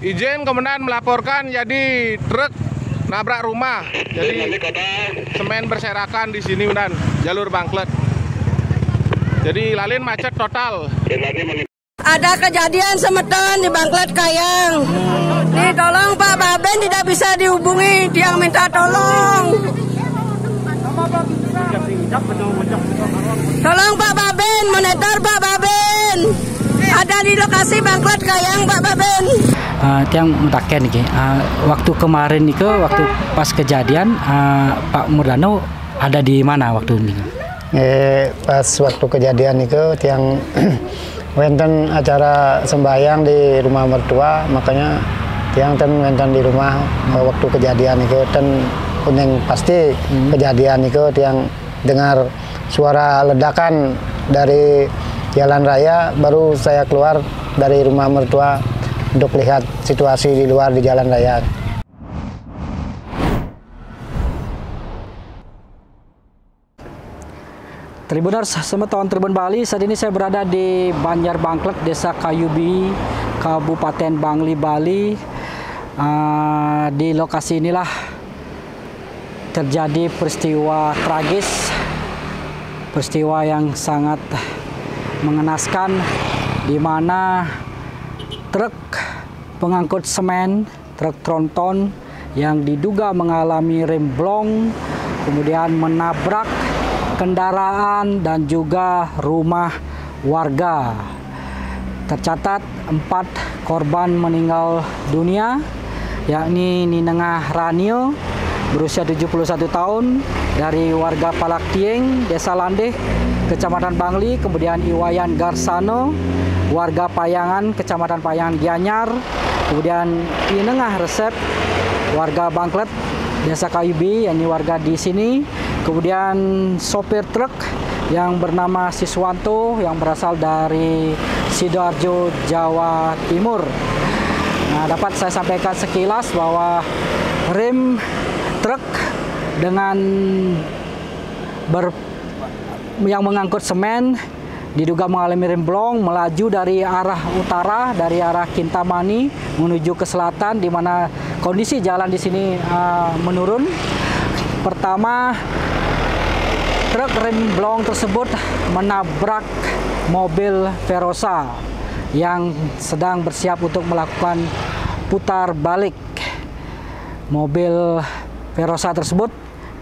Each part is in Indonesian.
Izin Komandan melaporkan jadi truk nabrak rumah. Jadi semen berserakan di sini dan jalur Bangklet. Jadi lalin macet total. Ada kejadian semeton di Bangklet Kayang. Tolong Pak Baben, tidak bisa dihubungi, dia minta tolong. Tolong Pak Baben, monitor Pak Baben. Ada di lokasi Bangklet Kayang Pak Baben. Tiang mutaken nih, waktu kemarin nih waktu pas kejadian Pak Murdano ada di mana waktu ini? Pas waktu kejadian itu tiang wenten acara sembahyang di rumah mertua, makanya tiang wenten di rumah waktu kejadian itu kuning pasti kejadian itu tiang dengar suara ledakan dari jalan raya, baru saya keluar dari rumah mertua untuk lihat situasi di luar di jalan raya. Tribuners semeton Tribun Bali, saat ini saya berada di Banjar Bangklet, Desa Kayubi, Kabupaten Bangli, Bali. Di lokasi inilah terjadi peristiwa tragis, peristiwa yang sangat mengenaskan, di mana truk pengangkut semen, truk tronton yang diduga mengalami remblong, kemudian menabrak kendaraan dan juga rumah warga. Tercatat 4 korban meninggal dunia, yakni Ninengah Ranio berusia 71 tahun dari warga Palak Tieng, Desa Landeh, Kecamatan Bangli, kemudian Iwayan Garsano, warga Payangan, Kecamatan Payangan Gianyar, kemudian Inengah Resep, warga Bangklet, Desa Kayubi, yakni warga di sini, kemudian sopir truk yang bernama Siswanto yang berasal dari Sidoarjo, Jawa Timur. Nah, dapat saya sampaikan sekilas bahwa rem truk dengan yang mengangkut semen diduga mengalami remblong melaju dari arah utara, dari arah Kintamani menuju ke selatan, di mana kondisi jalan di sini menurun. Pertama, truk remblong tersebut menabrak mobil Verosa yang sedang bersiap untuk melakukan putar balik. Mobil Verosa tersebut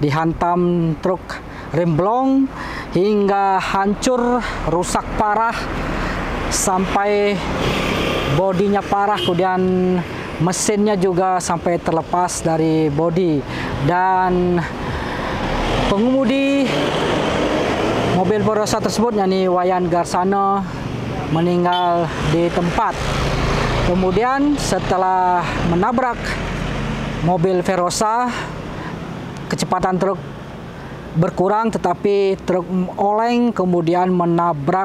dihantam truk remblong hingga hancur, rusak parah, sampai bodinya parah, kemudian mesinnya juga sampai terlepas dari bodi, dan pengemudi mobil Verosa tersebut, yakni Wayan Garsano, meninggal di tempat. Kemudian setelah menabrak mobil Verosa, kecepatan truk berkurang, tetapi truk oleng kemudian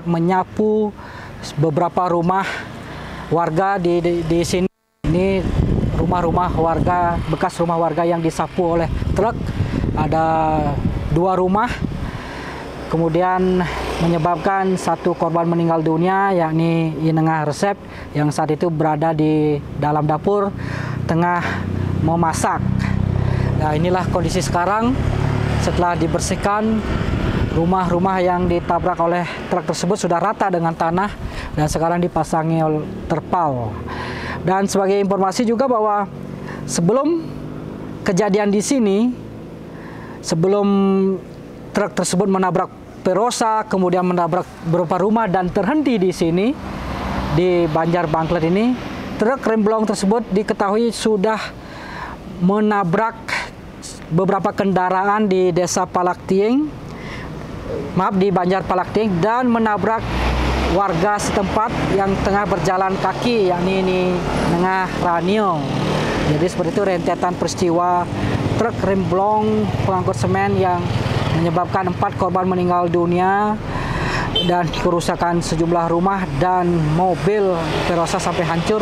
menyapu beberapa rumah warga di sini. Ini rumah-rumah warga, bekas rumah warga yang disapu oleh truk. Ada 2 rumah, kemudian menyebabkan 1 korban meninggal dunia, yakni Inengah Resep, yang saat itu berada di dalam dapur tengah memasak. Nah, inilah kondisi sekarang setelah dibersihkan. Rumah-rumah yang ditabrak oleh truk tersebut sudah rata dengan tanah dan sekarang dipasangi terpal. Dan sebagai informasi juga bahwa sebelum kejadian di sini, sebelum truk tersebut menabrak Verosa, kemudian menabrak beberapa rumah dan terhenti di sini di Banjar Bangklet ini, truk remblong tersebut diketahui sudah menabrak beberapa kendaraan di Desa Palak Tieng, di Banjar Palak Tieng, dan menabrak warga setempat yang tengah berjalan kaki, yakni Ninengah Ranio. Jadi seperti itu rentetan peristiwa truk remblong pengangkut semen yang menyebabkan 4 korban meninggal dunia dan kerusakan sejumlah rumah dan mobil Verosa sampai hancur,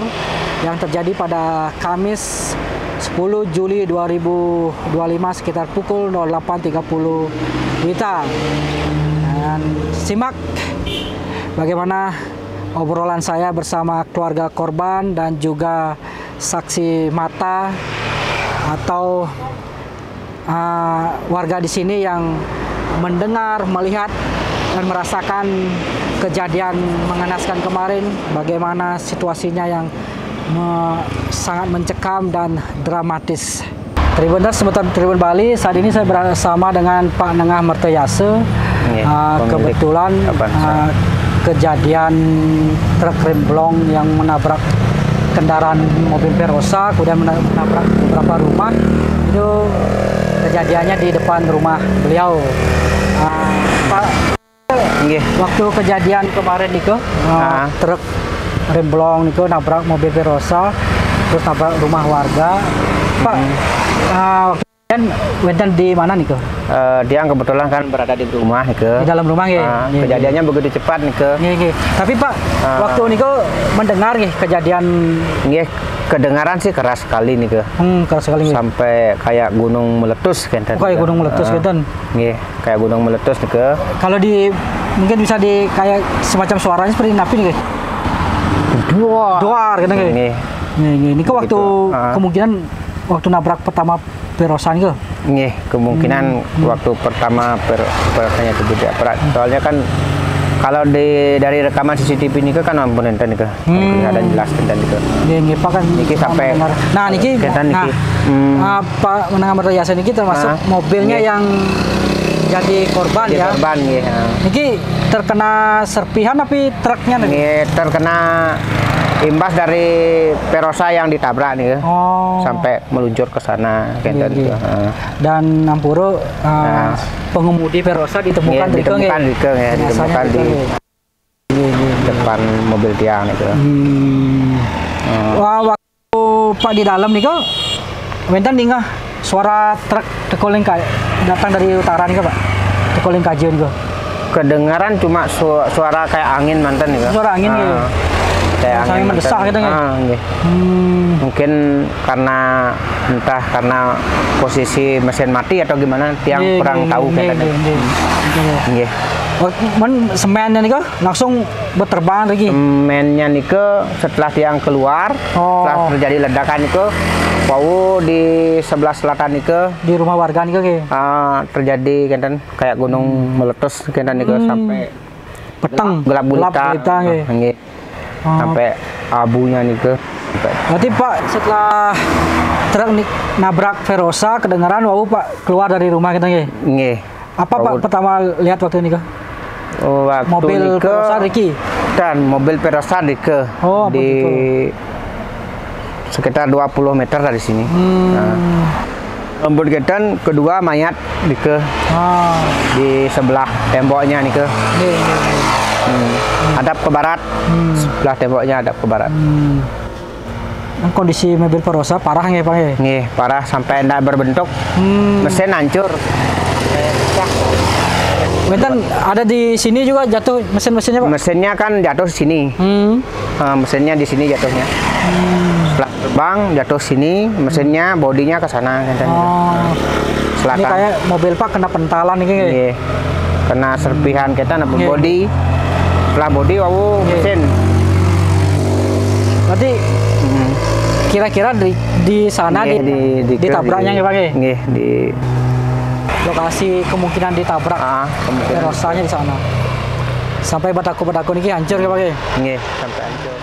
yang terjadi pada Kamis 10 Juli 2025 sekitar pukul 08.30 WITA. Dan simak bagaimana obrolan saya bersama keluarga korban dan juga saksi mata atau warga di sini yang mendengar, melihat dan merasakan kejadian mengenaskan kemarin, bagaimana situasinya yang sangat mencekam dan dramatis. Tribuners seputar Tribun Bali, saat ini saya bersama dengan Pak Nengah Mertoyase. Kebetulan kejadian truk remblong yang menabrak kendaraan mobil Verosa, kemudian menabrak beberapa rumah. Itu kejadiannya di depan rumah beliau. Pak, waktu kejadian kemarin itu truk remblong itu nabrak mobil Verosa, terus nabrak rumah warga. Pak, Wenten di mana nih ke? Dia kebetulan kan berada di rumah nih ke. Di dalam rumah ya. Kejadiannya begitu cepat nih ke. Tapi Pak, waktu ini kok mendengar nih kejadian? Kedengaran sih keras sekali nih ke. Keras sekali. Sampai kayak gunung meletus kan. Kayak gunung meletus kan? Kayak gunung meletus nih ke. Kalau mungkin bisa kayak semacam suaranya seperti napi nih ke? Duar kan? Ini kok waktu kemungkinan waktu nabrak pertama Verosa itu? Kemungkinan waktu pertama Verosanya itu tidak berat. Soalnya kan kalau dari rekaman CCTV ini kan ampun enten itu. Ada jelas enten itu. Pak kan niki sampai niki Pak Menengah Mertoyase niki termasuk mobilnya yang jadi korban ya. Korban Niki terkena serpihan tapi truknya nih? Terkena imbas dari Verosa yang ditabrak nih, sampai meluncur ke sana. Dan Ampuro pengemudi Verosa ditemukan di depan mobil tiang itu. Waktu Pak di dalam nih kok, Wenten ningah suara truk tekoling datang dari utara nih Pak, tekoling kajian kok. Kedengaran cuma suara kayak angin mantan nih. Suara angin gitu. Kayak angin mendesak gitu kan? Mungkin karena entah karena posisi mesin mati atau gimana, tiang kurang tahu kan. Semennya nih kok langsung berterbangan lagi. Semennya nih setelah tiang keluar, setelah terjadi ledakan nih Wow, di sebelah selatan nih di rumah warga nih terjadi kan kayak gunung meletus kan nih sampai petang gelap gulita sampai abunya nih Berarti Pak setelah truk nabrak Verosa kedengaran Pak keluar dari rumah kita nggih. Apa Pak pertama lihat waktu ini waktu mobil Verosa Riki dan mobil Verosa Riki di sekitar 20 meter dari sini. Kemudian kedua mayat di sebelah temboknya nih hadap ke barat, sebelah temboknya hadap ke barat. Kondisi mobil Verosa parah nggih Pak? Parah sampai tidak berbentuk, mesin hancur. Wenten ada di sini juga jatuh mesinnya Pak? Mesinnya kan jatuh sini. Mesinnya di sini jatuhnya. Setelah terbang jatuh sini, mesinnya bodinya ke sana. Selatan. Ini kayak mobil Pak kena pentalan nih. Kena serpihan kita bodi. Setelah bodi mesin. Berarti kira-kira di sana ditabraknya nggih Pak? Di lokasi kemungkinan ditabrak Verosanya di sana. Sampai bataku-bataku ini hancur ya Pak? Sampai hancur.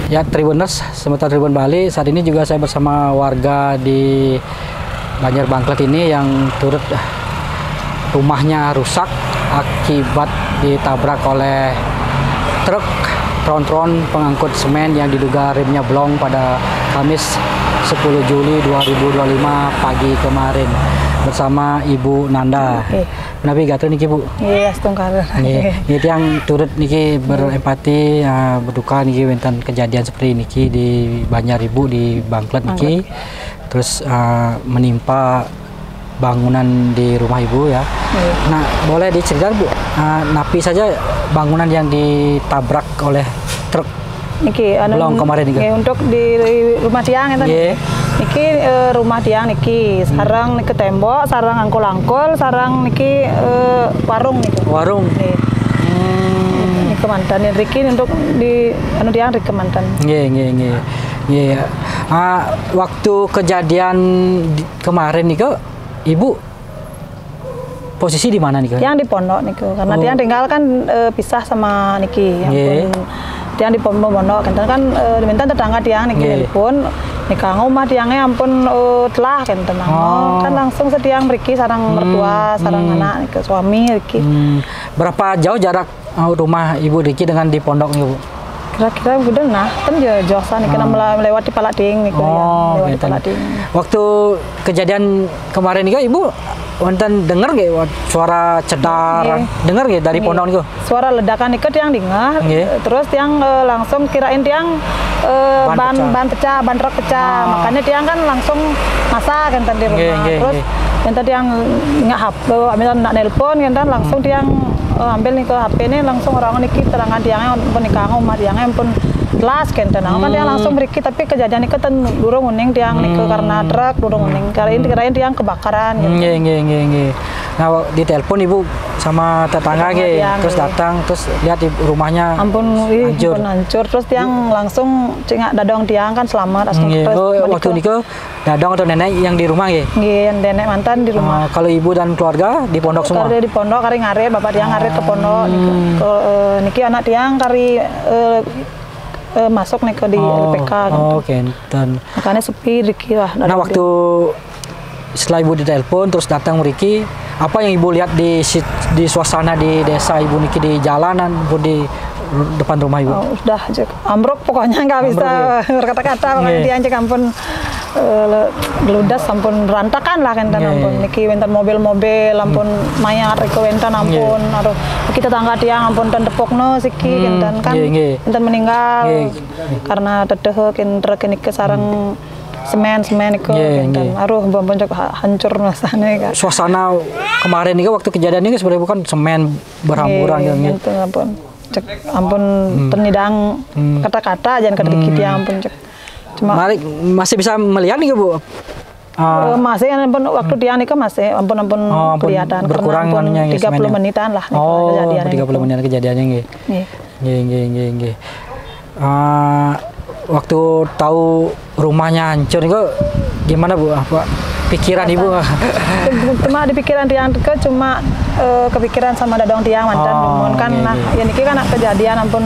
Ya Tribuners, seputar Tribun Bali, saat ini juga saya bersama warga di Banjar Bangklet ini yang turut rumahnya rusak akibat ditabrak oleh truk tron-tron pengangkut semen yang diduga remnya blong pada Kamis 10 Juli 2025 pagi kemarin bersama Ibu Nanda. Nabi gatel niki Bu. Iya, setungkal. Ini yang turut niki berempati berduka niki wonten kejadian seperti niki di Banjar Ibu di Bangklet niki. Terus menimpa bangunan di rumah Ibu ya. Nah, boleh diceritakan Bu, napi saja bangunan yang ditabrak oleh truk Niki belum kemarin niki. Untuk di rumah tiang enten. Niki rumah tiang niki, sarang niki tembok, sarang angkul-angkul, sarang niki warung niki. Warung. Niki mantan Riki untuk di tiang Riki mantan. Nggih. Waktu kejadian kemarin niki Ibu posisi di mana nih? Yang di pondok niku, karena tiang tinggal kan pisah sama niki. Tiang di pondok kan diminta tetangga tiang niki telepon nikah ngomah tiangnya ampun telah kan tenang. Kan langsung setiang Riki sarang mertua, sarang anak niki suami Riki. Berapa jauh jarak rumah Ibu Riki dengan di pondok Ibu? Kira-kira udah kan josan niki melewati Palading niku lewati Palading. Waktu kejadian kemarin nih Ibu wonten dengar nggih suara cedar? Dengar nggih dari pondok niku? Suara ledakan niku tiang dengar. Terus tiang langsung kirain tiang ban pecah, ban truk pecah. Makanya tiang kan langsung masak kan di rumah. Terus yang tadi yang nggak HP, ambil nak nelpon kan langsung tiang ambil nih ke HP ini langsung orang niki terangan tiangnya pun nikah rumah tiangnya pun kelas kan tenang kan dia langsung beriki tapi kejadian itu kan durung uning tiang niku karena truk durung uning kirain tiang kebakaran gitu. Nah di telepon Ibu sama tetangga terus datang terus lihat rumahnya hancur terus tiang langsung cengak dadong tiang kan selamat waktu niku dadong atau nenek yang di rumah yang nenek mantan di rumah. Kalau Ibu dan keluarga di pondok semua? Di pondok kari ngarit bapak tiang ngarit ke pondok niki anak tiang kari masuk nih ke di LPK dan makanya sepi Riki lah. Nah waktu setelah Ibu ditelepon terus datang Riki, apa yang Ibu lihat di suasana di desa Ibu niki di jalanan di depan rumah Ibu? Udah ambruk pokoknya nggak bisa berkata-kata makanya dia aja ampun geludas ampun berantakan lah kan ampun niki wenten mobil-mobil ampun mayat Riko wenten ampun aduh kita tangga tiang ampun dan tepokno siki kan wenten meninggal karena teteh truk niki sarang semen iku aduh ampun hancur rasane. Suasana kemarin nih waktu kejadian ini sebenarnya bukan semen berhamburan gitu ampun ternidang kata-kata jangan kata dikit ya ampun cuma masih bisa melihat nih Bu? Masih ampun waktu dia nikah masih ampun kelihatan berkurang karena 30 menitan lah kejadiannya 30 menit kejadiannya nggih. Waktu tahu rumahnya hancur itu gimana Bu? Apa pikiran Ibu? Cuma di pikiran tiang ke cuma kepikiran sama dadong tiang mantan kan nah ya niki kan kejadian ampun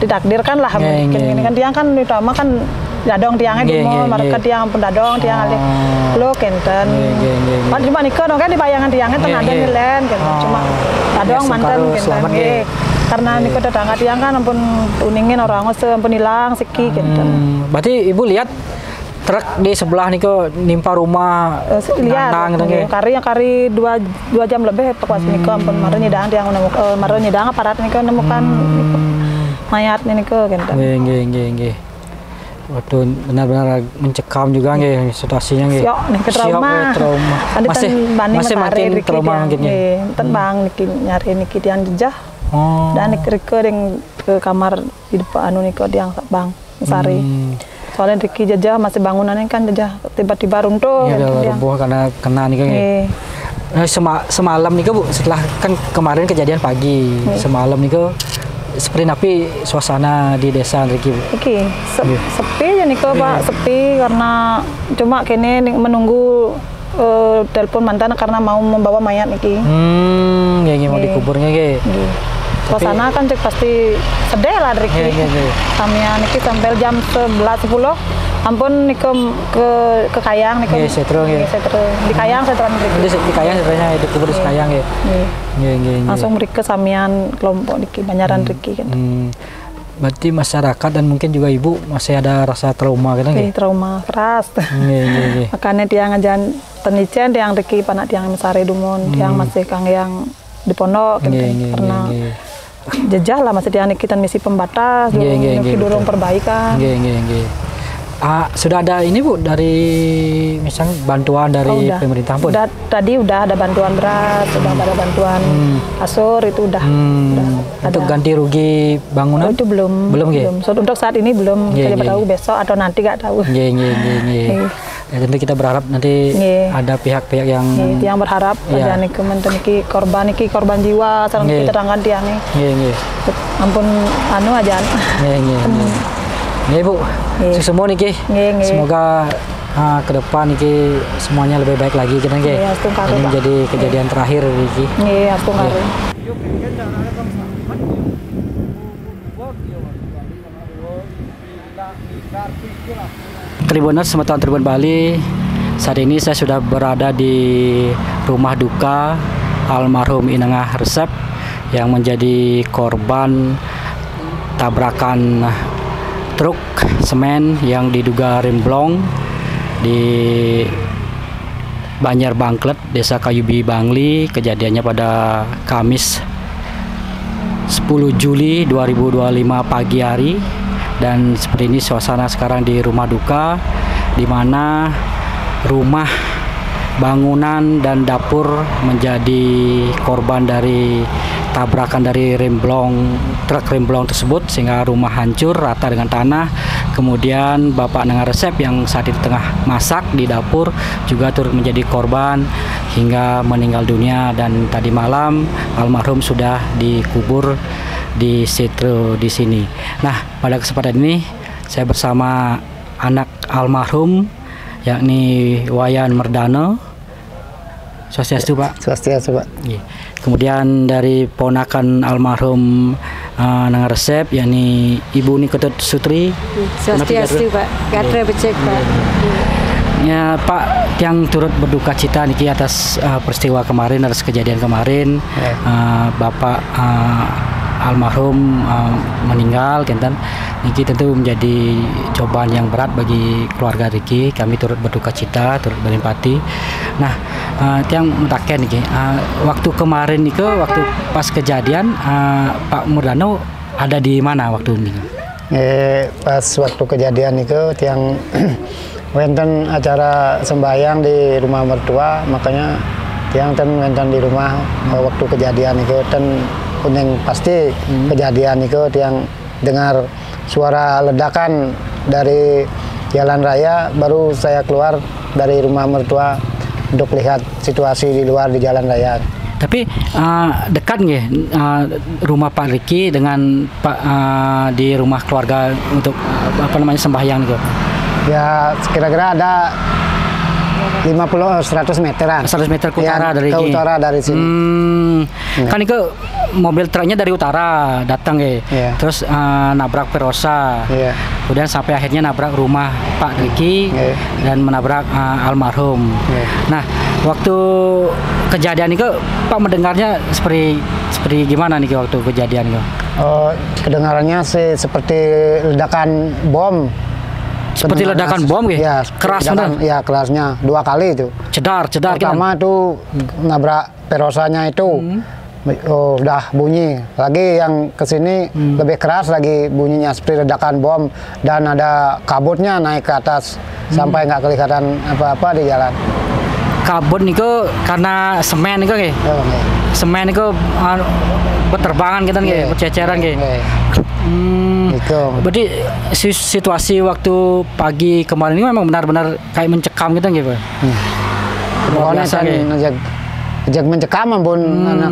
ditakdirkan lah mungkin ini kan tiang kan utama kan dadong tiangnya di mall mereka tiang ampun dadong tiang ada lo kenten pan cuma nikah dong kan di bayangan tiangnya tengah ada milen kan cuma dadong mantan kenten karena nikah tetangga tiang kan ampun uningin orang ampun hilang siki kenten. Berarti Ibu lihat truk di sebelah niku nimpa rumah lihat kari 2 jam lebih pas niku ampun maren nyedang tiang maren nyedang aparat niku nemukan mayat niku kenten. Nggih. Waktu benar-benar mencekam juga nggih situasinya nggih. Trauma. Masih makin trauma mungkin Bang niki nyari niki tiang jejah. Dan niki ke kamar di depan niku tiang Bang Sari. Soalnya Riki jajah masih bangunannya kan jajah tiba-tiba runtuh. Rubuh karena kena nih kan. Semalam nih Bu, setelah kan kemarin kejadian pagi, semalam nih seperti napi suasana di desa Riki Bu. Sepi ya nih Pak, sepi karena cuma kini menunggu telepon mantan karena mau membawa mayat niki. Mau dikuburnya Suasana kan cek pasti sedih lah Riki. Kami niki sampai jam 11.10 ampun niki ke Kayang niki. Di Kayang seteran Riki. Di Kayang setelahnya dikubur di Kayang ya. Langsung Riki samian kelompok niki Banyaran Riki kan. Berarti masyarakat dan mungkin juga Ibu masih ada rasa trauma gitu nggih? Trauma keras. Makanya tiang ajan tenicen tiang Riki panak tiang Mesare Dumon, tiang masih kang yang di pondok karena jejah lah masih tiang niki misi pembatas, durung perbaikan. sudah ada ini Bu dari misalnya bantuan dari pemerintah pun? Tadi udah ada bantuan beras, sudah ada bantuan asur itu udah. Untuk ganti rugi bangunan? Itu belum. So, untuk saat ini belum. Saya tahu besok atau nanti nggak tahu. Ya, tentu kita berharap nanti ada pihak-pihak yang berharap ada nih korban jiwa sareng keterangan tiang nih. Ampun aja. Bu, semua nih semoga ke depan nih semuanya lebih baik lagi kita nih. Ini menjadi kejadian terakhir nih. Tribuners Semeton Tribun Bali, saat ini saya sudah berada di rumah duka almarhum Inengah Resep yang menjadi korban tabrakan truk semen yang diduga remblong di Banjar Bangklet, Desa Kayubi Bangli. Kejadiannya pada Kamis 10 Juli 2025 pagi hari. Dan seperti ini suasana sekarang di rumah duka, di mana rumah, bangunan dan dapur menjadi korban dari tabrakan dari truk remblong tersebut, sehingga rumah hancur rata dengan tanah. Kemudian Bapak Inengah Resep yang saat itu tengah masak di dapur juga turut menjadi korban hingga meninggal dunia, dan tadi malam almarhum sudah dikubur di Setro di sini. Nah, pada kesempatan ini saya bersama anak almarhum yakni Wayan Merdana. Swastiastu Pak. Swastiastu Pak. Kemudian dari ponakan almarhum Inengah Resep yakni Ibu Niketut Sutri. Swastiastu Pak. Gatra becek Pak. Ya Pak, yang turut berduka cita niki atas peristiwa kemarin, atas kejadian kemarin. Bapak almarhum meninggal, kenten niki tentu menjadi cobaan yang berat bagi keluarga Riki. Kami turut berduka cita, turut berempati. Nah, yang mentaken niki waktu kemarin niki, waktu pas kejadian Pak Murdano ada di mana waktu ini? Pas waktu kejadian niki tiang wenten acara sembahyang di rumah mertua, makanya tiang wenten di rumah waktu kejadian niki kuning pasti kejadian itu yang dengar suara ledakan dari jalan raya, baru saya keluar dari rumah mertua untuk lihat situasi di luar di jalan raya. Tapi dekat nggih rumah Pak Riki dengan Pak di rumah keluarga untuk sembahyang itu? Ya kira-kira ada 50-100 meteran. 100 meter ke utara dari ke utara dari sini. Kan itu mobil truknya dari utara datang terus nabrak Perosa. Kemudian sampai akhirnya nabrak rumah Pak Riki dan menabrak almarhum. Nah, waktu kejadian itu Pak mendengarnya seperti gimana nih waktu kejadian itu? Kedengarannya sih seperti ledakan bom. Seperti ledakan bom gitu? Ya, keras benar? Ya, kerasnya 2 kali itu. Cedar. Pertama tuh nabrak Perosanya itu. Udah bunyi. Lagi yang kesini lebih keras lagi bunyinya seperti ledakan bom. Dan ada kabutnya naik ke atas. Sampai nggak kelihatan apa-apa di jalan. Kabut itu karena semen itu nggih? Semen itu berterbangan gitu nggih, berceceran nggih. Berarti situasi waktu pagi kemarin ini memang benar-benar kayak mencekam gitu nggih, Pak? Pokoknya kan mencekam ampun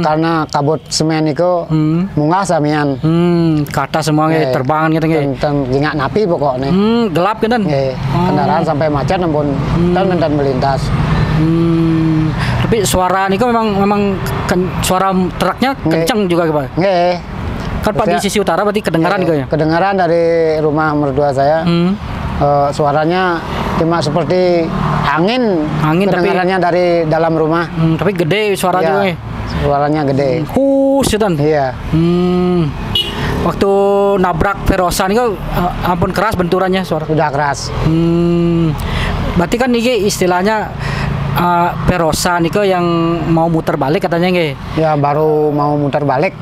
karena kabut semen itu munggah samian. Ke atas semua nggih, terbangan gitu nggih. Jingak napi pokoknya. Gelap gitu. Kendaraan sampai macet ampun dan melintas. Tapi suara niku memang suara truknya kencang juga Pak. Nggih. Kan Pak di sisi utara berarti kedengaran gitu ya? Kedengaran dari rumah mertua saya. Suaranya cuma seperti angin kedengarannya dari dalam rumah. Tapi gede suaranya. Suaranya gede. Setan. Iya. Waktu nabrak Perosa niku ampun keras benturannya suara. Sudah keras. Berarti kan ini istilahnya Perosa niko yang mau muter balik katanya nggih. Ya baru mau muter balik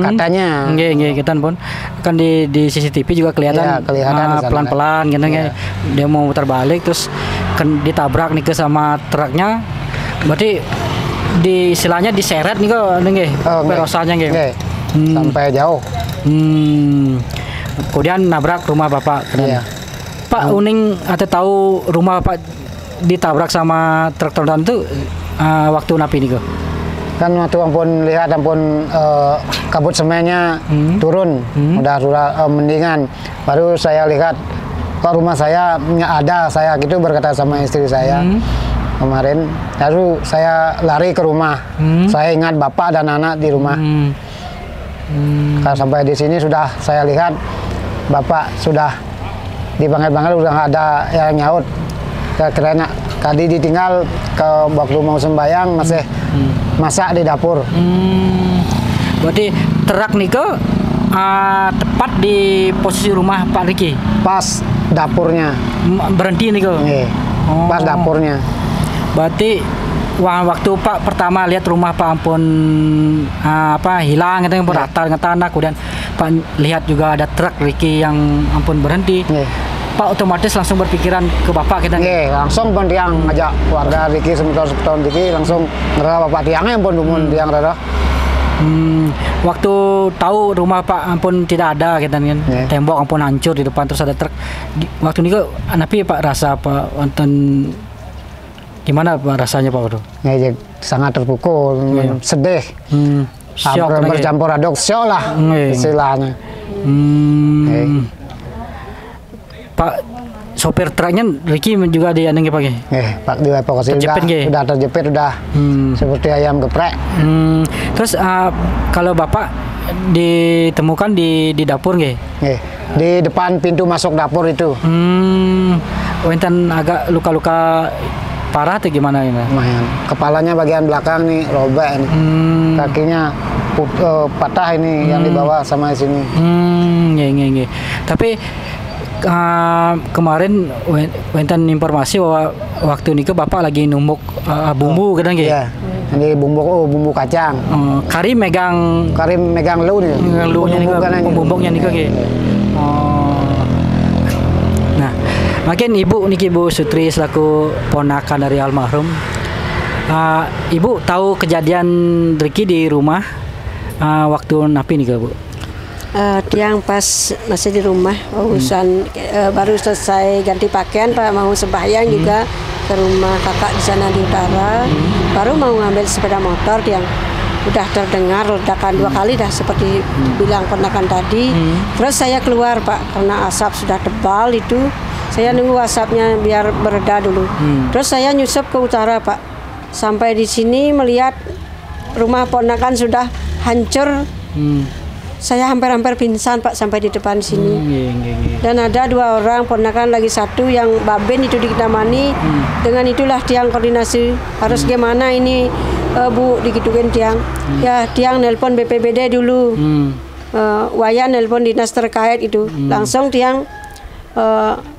katanya. Nggih kita pun kan di CCTV juga kelihatan, Ya, kelihatan pelan-pelan gitu nggih. Dia mau muter balik terus kan ditabrak nih sama truknya. Berarti istilahnya diseret nih kok nggih. Perosanya nggih. Sampai jauh. Kemudian nabrak rumah Bapak. Iya. Pak Uning atau tahu rumah Bapak ditabrak sama truk tertentu waktu napi nih kok? Kan waktu ampun lihat ampun kabut semennya turun, udah mendingan. Baru saya lihat kok rumah saya nggak ada, saya gitu berkata sama istri saya kemarin. Lalu saya lari ke rumah, saya ingat bapak dan anak di rumah. Kalau sampai di sini sudah saya lihat bapak sudah dipanggil-panggil udah nggak ada yang nyaut. Karena tadi ditinggal ke waktu mau sembayang masih masak di dapur. Berarti truk niko tepat di posisi rumah Pak Riki. Pas dapurnya. Berhenti niko. Pas dapurnya. Berarti waktu Pak pertama lihat rumah Pak ampun hilang gitu yang rata dengan tanah, kemudian Pak lihat juga ada truk Riki yang ampun berhenti. Pak otomatis langsung berpikiran ke Bapak kita. Langsung pun tiang ngajak warga Riki semeton Riki langsung ngerasa Bapak tiangnya pun dumun tiang rada. Waktu tahu rumah Pak ampun tidak ada gitu kan. Tembok ampun hancur di depan terus ada truk. Waktu ini kok napi Pak rasa Pak wonten gimana Pak rasanya Pak waktu? Sangat terpukul, sedih. Syok bercampur aduk, syok lah istilahnya. Pak sopir truknya Riki juga diandeng Pak. Pak dievakuasi udah terjepit udah seperti ayam geprek. Terus kalau Bapak ditemukan di dapur nggih? Di depan pintu masuk dapur itu. Wenten agak luka-luka parah atau gimana ini? Lumayan. Kepalanya bagian belakang nih robek nih. Kakinya patah ini yang dibawa sama sini. Nggih. Tapi kemarin wenten informasi bahwa waktu ini Bapak lagi numbuk bumbu kadang nggih. Iya. Ini bumbu kacang. Karim megang lu nih. Pembumbuknya nih nggih. Nah, makin Ibu Sutri selaku ponakan dari almarhum. Ibu tahu kejadian Riki di rumah waktu napi nih Bu? Tiang pas masih di rumah urusan baru selesai ganti pakaian Pak, mau sembahyang juga ke rumah kakak di sana di utara, baru mau ngambil sepeda motor yang udah terdengar ledakan 2 kali dah seperti bilang ponakan tadi. Terus saya keluar Pak karena asap sudah tebal itu, saya nunggu asapnya biar bereda dulu. Terus saya nyusup ke utara Pak, sampai di sini melihat rumah ponakan sudah hancur. Saya hampir-hampir pingsan Pak sampai di depan sini. Dan ada 2 orang ponakan lagi, satu yang Baben itu dikitamani. Dengan itulah tiang koordinasi harus gimana ini Bu digituin tiang. Ya tiang nelpon BPBD dulu. Wayan nelpon dinas terkait itu. Langsung tiang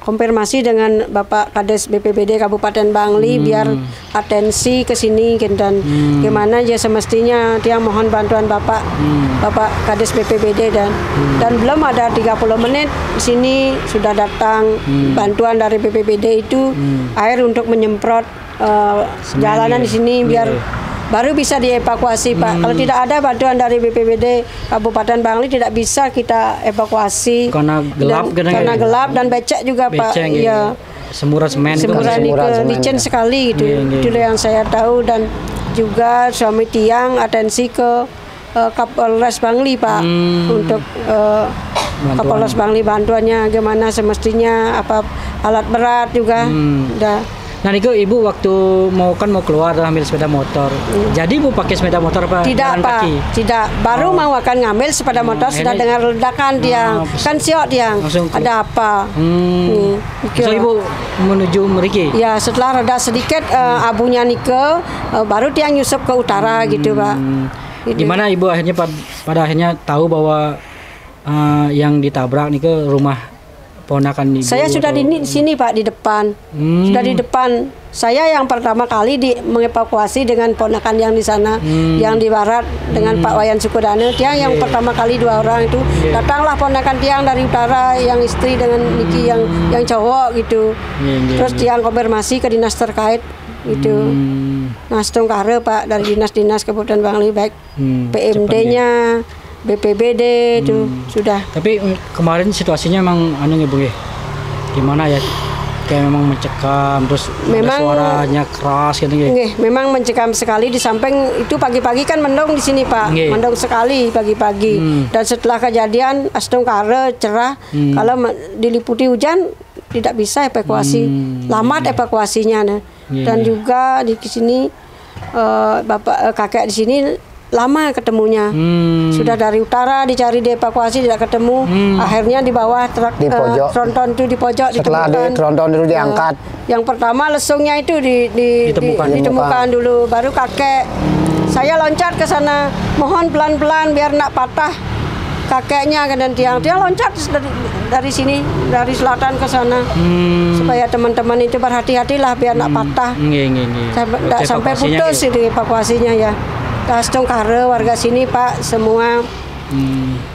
konfirmasi dengan Bapak Kades BPBD Kabupaten Bangli biar atensi ke sini dan gimana ya semestinya dia mohon bantuan Bapak Kades BPBD dan belum ada 30 menit di sini sudah datang bantuan dari BPBD itu air untuk menyemprot jalanan di sini biar baru bisa dievakuasi Pak. Kalau tidak ada bantuan dari BPBD Kabupaten Bangli tidak bisa kita evakuasi. Karena gelap dan becek juga Pak. Iya. Semburan semen itu licin sekali itu. Itu yang saya tahu dan juga suami tiang atensi ke Kapolres Bangli Pak untuk Kapolres Bangli bantuannya gimana semestinya apa alat berat juga. Nah itu Ibu waktu mau keluar ambil sepeda motor. Jadi Ibu pakai sepeda motor apa? Tidak Pak, tidak. Baru mau akan ngambil sepeda motor sudah dengar ledakan tiang. Kan siok tiang. Ada apa? So Ibu menuju Riki? Ya setelah reda sedikit abunya nike baru tiang nyusup ke utara gitu Pak. Gimana Ibu akhirnya pada akhirnya tahu bahwa yang ditabrak nih ke rumah Ponakan ibu. Saya sudah di sini Pak, di depan. Sudah di depan. Saya yang pertama kali mengevakuasi dengan ponakan yang di sana, yang di barat dengan Pak Wayan Sukudana. Tiang yang pertama kali 2 orang itu datanglah ponakan tiang dari utara, yang istri dengan Niki yang cowok gitu. Terus tiang konfirmasi ke dinas terkait gitu. Nastung Kare Pak dari dinas-dinas Kabupaten Bangli, baik PMD-nya, BPBD itu sudah. Tapi kemarin situasinya emang anu Bu ya. Gimana ya? Kayak memang mencekam, terus memang suaranya keras gitu ya. Memang mencekam sekali, di samping itu pagi-pagi kan mendung di sini Pak. Mendung sekali pagi-pagi. Dan setelah kejadian Astung Kare cerah, kalau diliputi hujan tidak bisa evakuasi. Lambat evakuasinya. Dan juga di sini bapak kakek di sini lama ketemunya. Sudah dari utara dicari dievakuasi tidak ketemu. Akhirnya di bawah truk tronton itu di pojok setelah ditemukan. Di tronton itu diangkat. Yang pertama lesungnya itu ditemukan dulu, baru kakek. Saya loncat ke sana, mohon pelan-pelan biar nak patah kakeknya dan tiang loncat dari sini, dari selatan ke sana, supaya teman-teman itu berhati-hatilah biar nak patah. Sampai putus itu evakuasinya ya. Astung Kare warga sini Pak semua,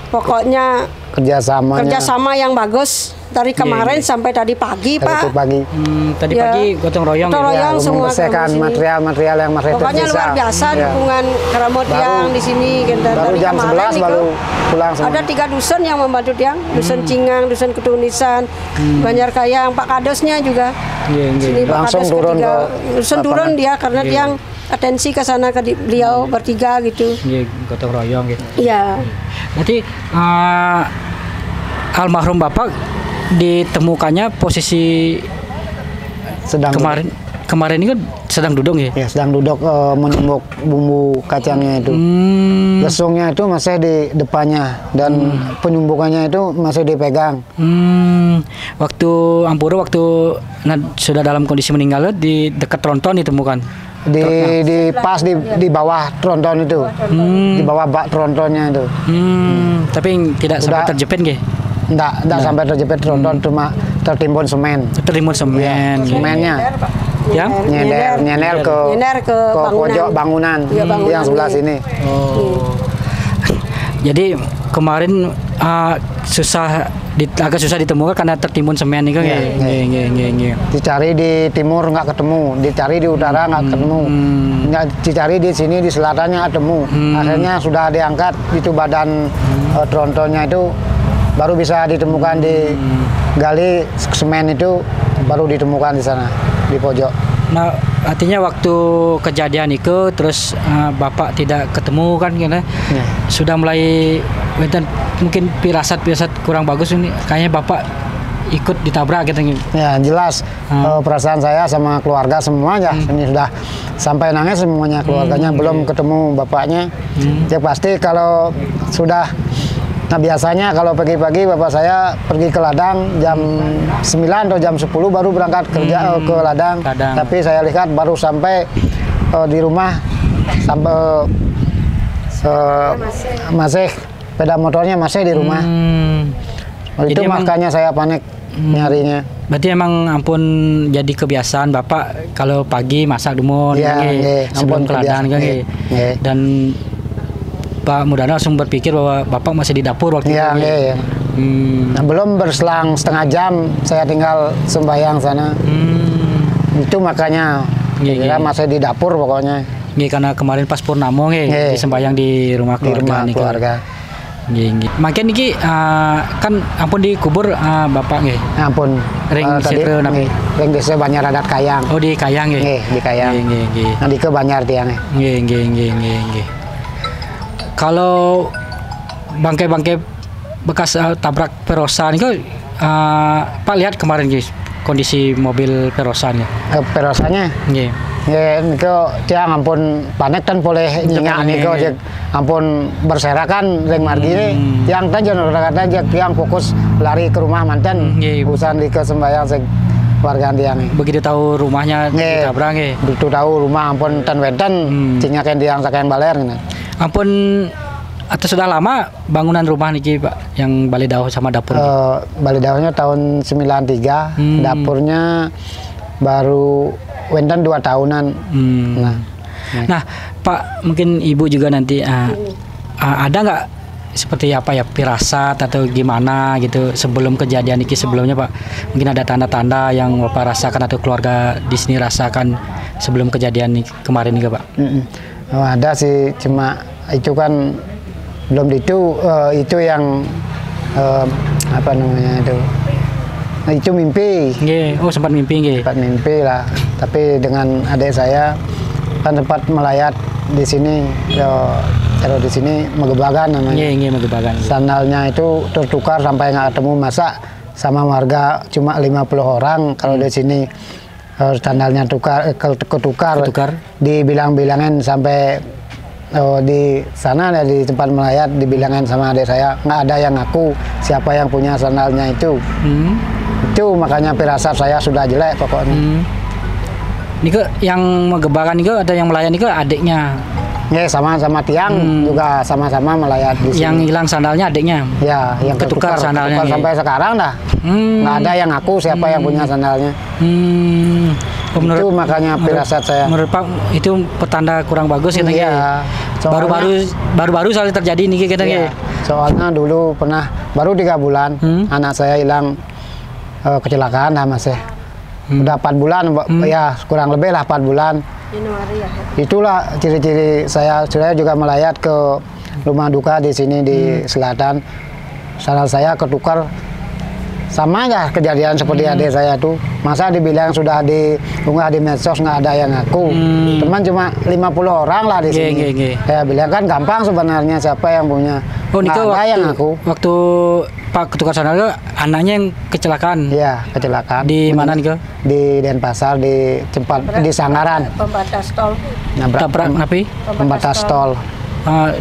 pokoknya kerjasama yang bagus dari kemarin sampai tadi pagi Pak. Tadi pagi gotong royong semua membersihkan material-material yang masih tersisa. Pokoknya luar biasa dukungan Keramot yang di sini. Baru jam 11 baru pulang semua. Ada 3 dusun yang membantu tiang, dusun Cingang, dusun Ketunisan, Banjarkayang, Pak Kadosnya juga. Sini Pak langsung Kades turun ke dusun turun dia karena tiang atensi ke sana ke beliau bertiga gitu. Gotong royong gitu. Iya. Berarti almarhum Bapak ditemukannya posisi kemarin ini kan sedang duduk ya? Ya, sedang duduk menumbuk bumbu kacangnya itu. Lesungnya itu masih di depannya dan penumbukannya itu masih dipegang. Waktu Ampuro sudah dalam kondisi meninggal di dekat tronton ditemukan. Pas di bawah tronton itu, di bawah bak trontonnya itu. Tapi tidak sampai terjepit nggih? Enggak sampai terjepit tronton, cuma tertimbun semen. Tertimbun semen. Semennya yang nyender ke pojok bangunan yang sebelah sini. Jadi kemarin agak susah ditemukan karena tertimbun semen itu ya. Dicari di timur nggak ketemu, dicari di utara nggak ketemu, dicari di sini di selatannya nggak ketemu. Akhirnya sudah diangkat itu badan trontonnya itu baru bisa ditemukan di gali semen itu, baru ditemukan di sana di pojok. Nah, artinya waktu kejadian itu terus Bapak tidak ketemu kan karena sudah mulai mungkin pirasat kurang bagus ini, kayaknya Bapak ikut ditabrak gitu. Ya jelas perasaan saya sama keluarga semuanya ini sudah sampai nangis semuanya keluarganya, belum ketemu bapaknya. Ya pasti kalau sudah. Nah biasanya kalau pagi-pagi bapak saya pergi ke ladang jam 9 atau jam 10 baru berangkat kerja ke ladang. Tapi saya lihat baru sampai di rumah sampai masih sepeda motornya masih di rumah. Itu makanya saya panik nyarinya. Berarti emang ampun jadi kebiasaan Bapak kalau pagi masak dumun sebelum ke ladang kan. Dan Pak Mudana langsung berpikir bahwa Bapak masih di dapur waktu itu. Nah, belum berselang setengah jam saya tinggal sembahyang sana. Itu makanya kira masih di dapur pokoknya. Karena kemarin pas purnamo sembahyang di rumah keluarga. Makin niki kan ampun dikubur Bapak nggih. Ampun. Ring Sipre nami. Ring desa Banjar Adat Kayang. Oh di Kayang nggih. Di Kayang. Nah di ke Banjar tiang. Nggih. Kalau bangkai-bangkai bekas tabrak Perosan itu Pak lihat kemarin guys kondisi mobil Perosan ya. Perosanya? Nggih. Ya niko tiang ampun panik kan boleh nyingak niko ampun berserakan ring margi tiang tajan kata tiang fokus lari ke rumah manten urusan di kesembayang warga tiang. Begitu tahu rumahnya ditabrak nggih. Begitu tahu rumah ampun ten wenten cingaken tiang saking baler gitu. Ampun atau sudah lama bangunan rumah niki Pak yang balai dawah sama dapur? Balai dawahnya tahun 93, dapurnya baru wenten 2 tahunan. Nah, Pak, mungkin Ibu juga nanti ada nggak seperti apa ya firasat atau gimana gitu sebelum kejadian ini sebelumnya Pak? Mungkin ada tanda-tanda yang Bapak rasakan atau keluarga di sini rasakan sebelum kejadian ini kemarin nih Pak? Ada sih, cuma itu kan belum itu yang apa namanya itu mimpi. Oh sempat mimpi Sempat mimpi lah. Tapi dengan adik saya kan sempat melayat di sini. Kalau di sini Megebagan namanya. Megebagan. Sandalnya itu tertukar sampai nggak ketemu, masa sama warga cuma 50 orang. Kalau di sini sandalnya ketukar. Dibilang-bilangin sampai di sana ya, di tempat melayat dibilangin sama adik saya nggak ada yang ngaku siapa yang punya sandalnya itu. Itu makanya firasat saya sudah jelek pokoknya. Niko yang Megebagan niko ada yang melayat niko adiknya. Sama-sama tiang juga sama-sama melayat di sini. Yang hilang sandalnya adiknya. Ya, yang ketukar sandalnya sampai sekarang dah. Nggak ada yang ngaku siapa yang punya sandalnya. Itu makanya firasat saya. Menurut Pak itu petanda kurang bagus kan? Iya. Baru-baru soalnya terjadi nih kita iya. Soalnya dulu pernah baru 3 bulan anak saya hilang kecelakaan lah Mas ya. Udah 4 bulan ya kurang lebih lah 4 bulan. Januari ya. Itulah ciri-ciri saya juga melayat ke rumah duka di sini di selatan. Sandal saya ketukar, sama aja kejadian seperti adik saya tuh. Masa dibilang sudah diunggah di medsos nggak ada yang ngaku. Teman cuma 50 orang lah di sini. Saya bilang kan gampang sebenarnya siapa yang punya. Nggak ada yang ngaku. Waktu Pak ketukar sandal itu anaknya yang kecelakaan. Iya, kecelakaan. Di mana nih? Di Denpasar, di tempat di Sangaran. Pembatas tol. Tabrak napi? Pembatas tol.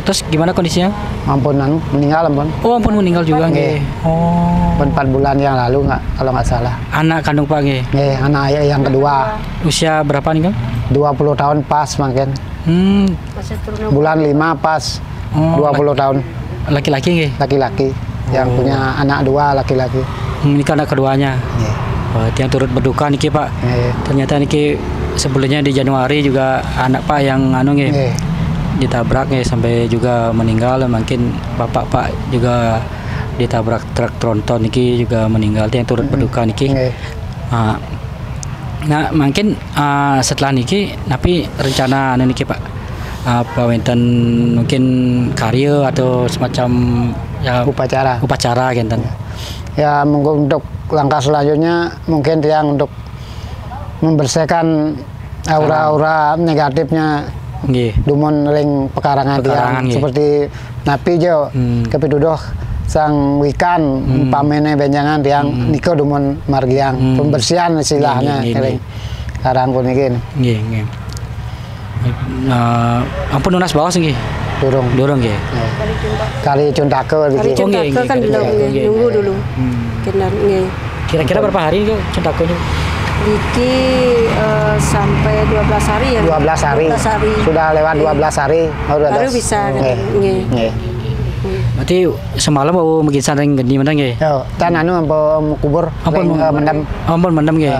Terus gimana kondisinya? Ampun, meninggal ampun. Oh ampun meninggal juga nggih. Oh. 4 bulan yang lalu kalau nggak salah. Anak kandung Pak nggih? Anak yang kedua. Usia berapa nih Kang? 20 tahun pas makin. Bulan 5 pas. 20 tahun. Laki-laki nggih? Laki-laki. Yang punya anak 2 laki-laki. Ini kan anak keduanya. Yang turut berduka niki Pak. Ternyata niki sebelumnya di Januari juga anak Pak yang ditabrak sampai juga meninggal. Mungkin bapak Pak juga ditabrak truk tronton niki juga meninggal. Yang turut berduka niki. Nah mungkin setelah niki tapi rencana niki Pak apa wenten mungkin karya atau semacam ya upacara gitu. Ya mungkin untuk langkah selanjutnya mungkin yang untuk membersihkan aura-aura negatifnya dumun ring pekarangan tiang seperti napi jo kepidudoh sang wikan pamene benjangan tiang niko dumun margiang pembersihan istilahnya sekarang pun ini ampun nunas bawah sih dorong ya kali Cundake kan belum nunggu dulu kira-kira berapa hari kok Cundake nya Diki sampai 12 hari ya 12 hari sudah lewat 12 hari baru bisa berarti semalam mau bikin sanding gede mana nggih? Tan anu ampun kubur mendam nggih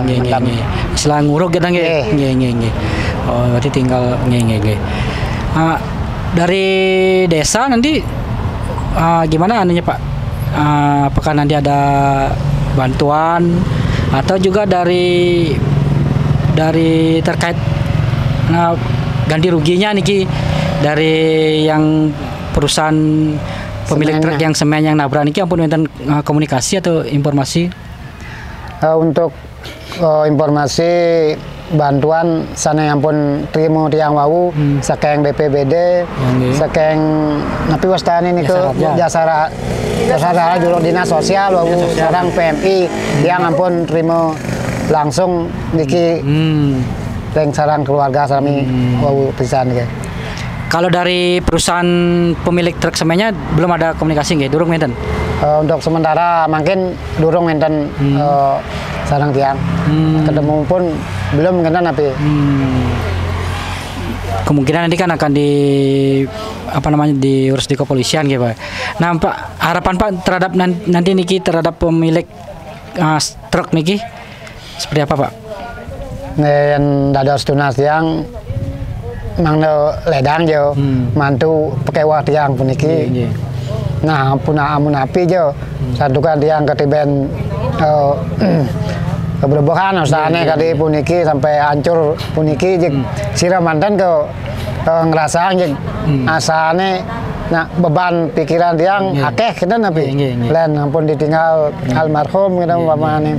setelah nguruk kita nggih. Oh berarti tinggal nggih. Dari desa nanti gimana anunya Pak? Apakah nanti ada bantuan atau juga dari terkait ganti ruginya niki dari yang perusahaan pemilik truk yang semen yang nabrak niki ampun wonten komunikasi atau informasi? Untuk informasi bantuan sana yang pun terima tiang wau sakeng BPBD sakeng napi wastani ini ke jasa dulu dinas sosial wau sekarang PMI yang ampun terima langsung niki teng sarang keluarga sami wau pisan ke. Kalau dari perusahaan pemilik truk semennya belum ada komunikasi nggih durung menten? Untuk sementara mungkin durung menten sarang tiang ketemu pun belum kena napi kemungkinan nanti kan akan apa namanya diurus di kepolisian gitu Pak. Nah Pak, harapan Pak terhadap nanti niki terhadap pemilik truk niki seperti apa Pak? Yang dados tunas yang mangno ledang jo, mantu pakai wah tiang puniki. Nah puna amun api jo, satu kan tiang ketiben keberbohan usahane kali puniki sampai hancur puniki jik sira mantan ke ngerasa jik asane nah beban pikiran tiang akeh kita nabi lain ampun ditinggal almarhum kita umpamane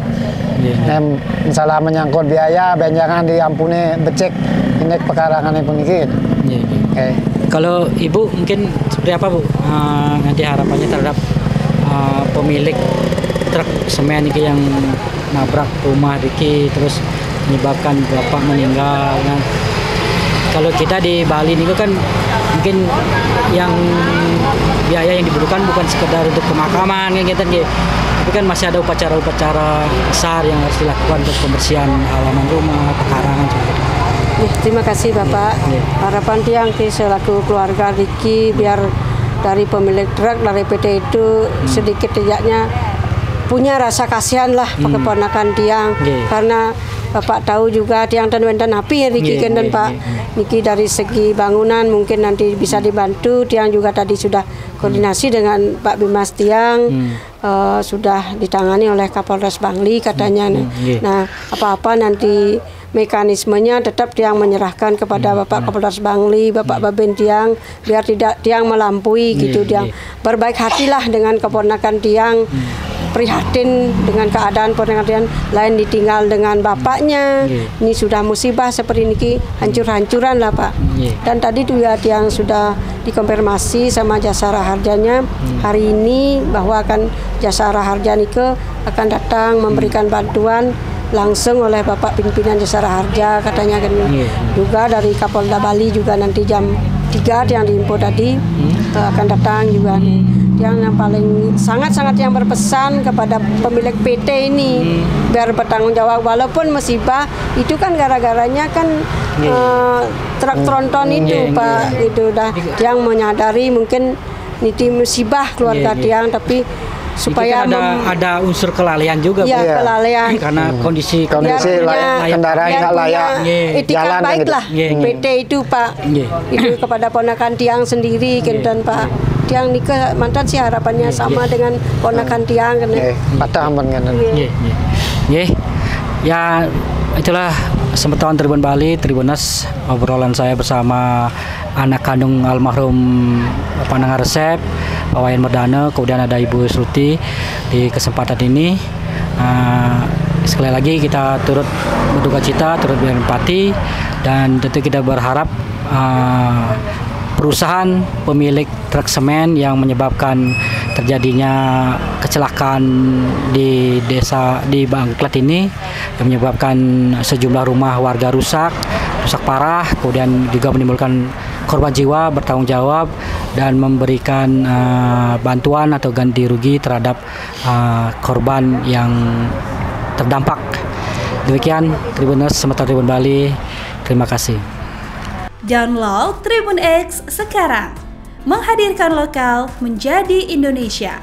misalnya menyangkut biaya benjangan diampuni becek ini pekarangan puniki. Kalau Ibu mungkin seperti apa Bu nanti harapannya terhadap pemilik truk semen ini yang nabrak rumah Diki terus menyebabkan bapak meninggal. Nah, kalau kita di Bali ini kan mungkin yang biaya yang dibutuhkan bukan sekedar untuk pemakaman gitu, tapi kan masih ada upacara-upacara besar yang harus dilakukan untuk pembersihan halaman rumah, pekarangan juga. Terima kasih Bapak. Harapan tiang selaku keluarga Diki biar dari pemilik truk dari PT itu sedikit tidaknya punya rasa kasihan lah keponakan tiang karena Bapak tahu juga tiang dan wendan api ya Riki dan Pak Niki dari segi bangunan mungkin nanti bisa dibantu. Tiang juga tadi sudah koordinasi dengan Pak Bimas tiang sudah ditangani oleh Kapolres Bangli katanya. Nah apa-apa nanti mekanismenya tetap tiang menyerahkan kepada Bapak Kapolres Bangli, Bapak Babin tiang biar tidak tiang melampaui gitu. Tiang berbaik hatilah dengan keponakan tiang. Prihatin dengan keadaan pernikahan lain ditinggal dengan bapaknya. Ini sudah musibah seperti ini hancur-hancuran lah Pak. Dan tadi juga yang sudah dikonfirmasi sama Jasara Harjanya hari ini bahwa akan Jasara Harja Nike akan datang memberikan bantuan langsung oleh Bapak pimpinan Jasara Harja katanya kan. Juga dari Kapolda Bali juga nanti jam 3 yang diinfo tadi akan datang juga nih. Yang paling sangat-sangat yang berpesan kepada pemilik PT ini biar bertanggung jawab walaupun musibah itu kan gara-garanya kan truk tronton itu Pak itu dah yang menyadari mungkin niti musibah keluarga tiang tapi supaya ada unsur kelalaian juga ya, kelalaian karena kondisi kendaraan nggak layak jalan baiklah PT itu Pak itu kepada ponakan tiang sendiri dan Pak tiang nikah mantan sih harapannya sama dengan ponakan tiang kan patah aman kan ya itulah Sempetawan Tribun Bali Tribunas obrolan saya bersama anak kandung almarhum Panang Resep Wayan Merdana, kemudian ada Ibu Sruti di kesempatan ini. Sekali lagi kita turut berduka cita, turut berempati dan tentu kita berharap perusahaan pemilik truk semen yang menyebabkan terjadinya kecelakaan di desa di Bangklet ini yang menyebabkan sejumlah rumah warga rusak parah, kemudian juga menimbulkan korban jiwa, bertanggung jawab dan memberikan bantuan atau ganti rugi terhadap korban yang terdampak. Demikian Tribuners Sempetawan Tribun Bali, terima kasih. Download Tribun X sekarang, menghadirkan lokal menjadi Indonesia.